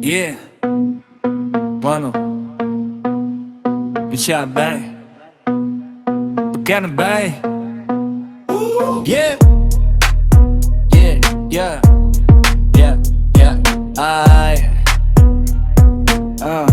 Yeah, mano, siya bay, pagkana bay. Yeah, yeah, yeah, yeah, yeah, ay, uh.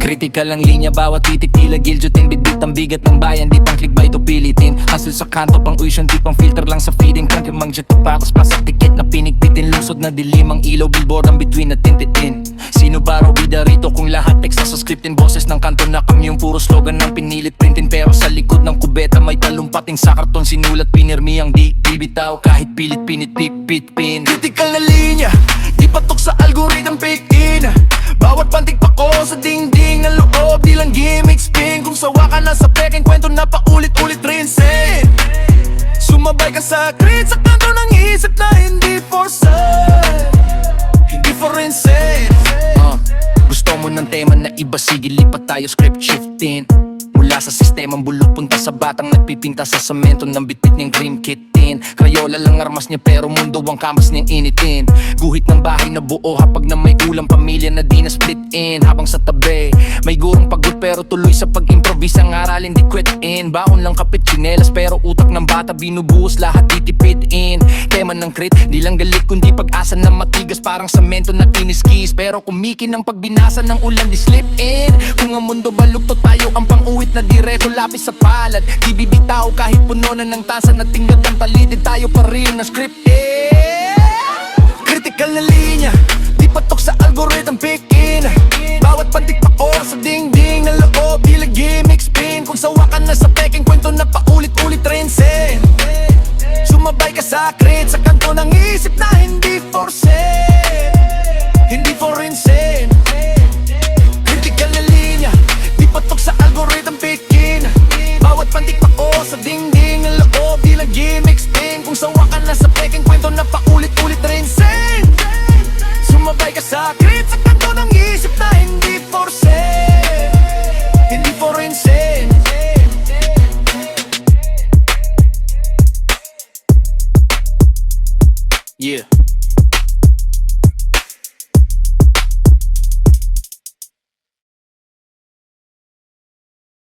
Kritikal ang linya, bawat titik tila giljotin. Bitbit ang bigat ng bayan, di pang clickbait o pilitin. Hustle sa kanto, pang tuition, di pang filter lang sa feeding. Crank yung mangjat pakos pa sa tiket na pinigpitin. Lusod na dilim ang ilaw, billboard ang between na tintitin. Sino ba raw bida rito kung lahat teksa sa scriptin? Boses ng kanto na kami yung puro slogan ng pinilit printin. Pero sa likod ng kubeta may talumpating sa karton. Sinulat pinirmi ang di bibitaw kahit pilit pinit pipit pin. Kritikal na linya, di patok sa algorithm pick in. Bawat pantig pa ko sa dingding ng loob, di lang gimmick spin. Kung sawa ka na sa peking kwento na paulit-ulit rinsin. Sumabay ka sa grid, sa kanto ng isip na hindi for sale, hindi for insane. Gusto mo ng tema na iba, sige lipat tayo script shifting. Mula sa sistemang bulok punta sa batang nagpipinta sa semento ng bitbit niyang dream kitin. Crayola lang armas niya pero mundo ang kamas niyang initin. Guhit ng bahay na buo hapag na may ulam, pamilya na di na split in. Habang sa tabi may gurong pagod pero tuloy sa pag-improvise. Ang aralin di quit in. Baon lang kapit chinelas pero utak ng bata binubuhos lahat ditipid in. Tema ng crit, di lang galit kundi pag-asa na matigas parang semento na kiniskis. Pero kumikin ng pagbinasa ng ulan di slip in. Kung ang mundo baluktot tayo ang pang-uwit na diretso lapis sa palad. Di bibitaw kahit puno na ng tasa na tinggal ng talidid. Tayo pa rin na script Kritikal na linya, di patok sa algorithm pick in. Bawat pantik pa ko sa dingding ng loob, di lang gimmick spin. Kung sawa ka na sa peking kwento na paulit-ulit rinsin. Sumabay ka sa crit, sa kanto ng isip na hindi for sale, hindi for insane. Kritikal na linya, di patok sa algorithm pick in. Bawat pantik pa ko sa dingding ng loob, di lang gimmick spin. Kung sawa ka na sa peking kwento na paulit-ulit rinsin. Sumabay ka sa grid, sa kanto ng isip na hindi for sale, hindi for insane. Yeah.